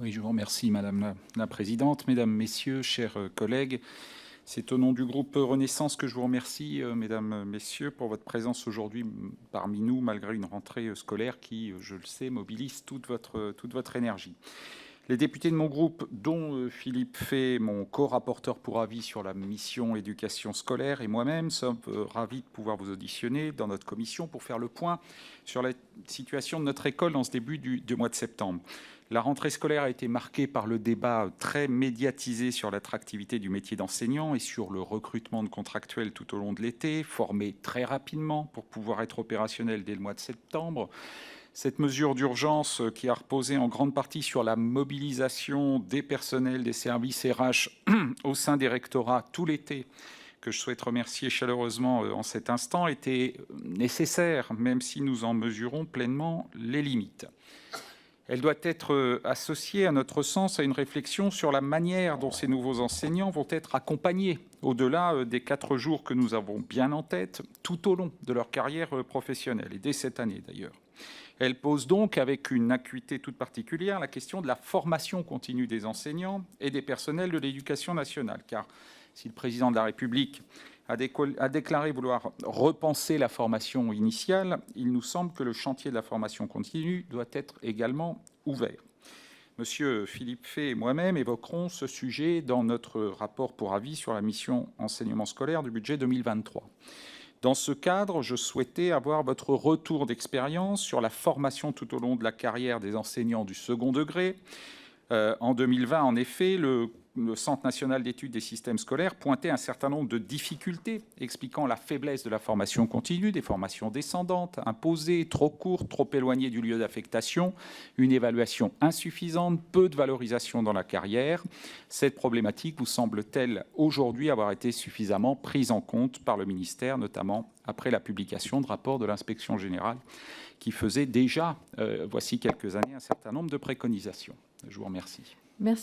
Oui, je vous remercie, Madame la Présidente. Mesdames, Messieurs, chers collègues, c'est au nom du groupe Renaissance que je vous remercie, Mesdames, Messieurs, pour votre présence aujourd'hui parmi nous, malgré une rentrée scolaire qui, je le sais, mobilise toute votre énergie. Les députés de mon groupe, dont Philippe Fay, mon co-rapporteur pour avis sur la mission éducation scolaire, et moi-même, sommes ravis de pouvoir vous auditionner dans notre commission pour faire le point sur la situation de notre école dans ce début du mois de septembre. La rentrée scolaire a été marquée par le débat très médiatisé sur l'attractivité du métier d'enseignant et sur le recrutement de contractuels tout au long de l'été, formés très rapidement pour pouvoir être opérationnels dès le mois de septembre. Cette mesure d'urgence qui a reposé en grande partie sur la mobilisation des personnels des services RH au sein des rectorats tout l'été, que je souhaite remercier chaleureusement en cet instant, était nécessaire, même si nous en mesurons pleinement les limites. Elle doit être associée, à notre sens, à une réflexion sur la manière dont ces nouveaux enseignants vont être accompagnés au-delà des 4 jours que nous avons bien en tête, tout au long de leur carrière professionnelle, et dès cette année d'ailleurs. Elle pose donc, avec une acuité toute particulière, la question de la formation continue des enseignants et des personnels de l'éducation nationale. Car si le président de la République a déclaré vouloir repenser la formation initiale, il nous semble que le chantier de la formation continue doit être également ouvert. Monsieur Philippe Fay et moi-même évoquerons ce sujet dans notre rapport pour avis sur la mission enseignement scolaire du budget 2023. Dans ce cadre, je souhaitais avoir votre retour d'expérience sur la formation tout au long de la carrière des enseignants du second degré. En 2020, en effet, le Centre national d'études des systèmes scolaires pointait un certain nombre de difficultés expliquant la faiblesse de la formation continue, des formations descendantes, imposées, trop courtes, trop éloignées du lieu d'affectation, une évaluation insuffisante, peu de valorisation dans la carrière. Cette problématique vous semble-t-elle aujourd'hui avoir été suffisamment prise en compte par le ministère, notamment après la publication de rapports de l'inspection générale qui faisait déjà, voici quelques années, un certain nombre de préconisations? Je vous remercie. Merci.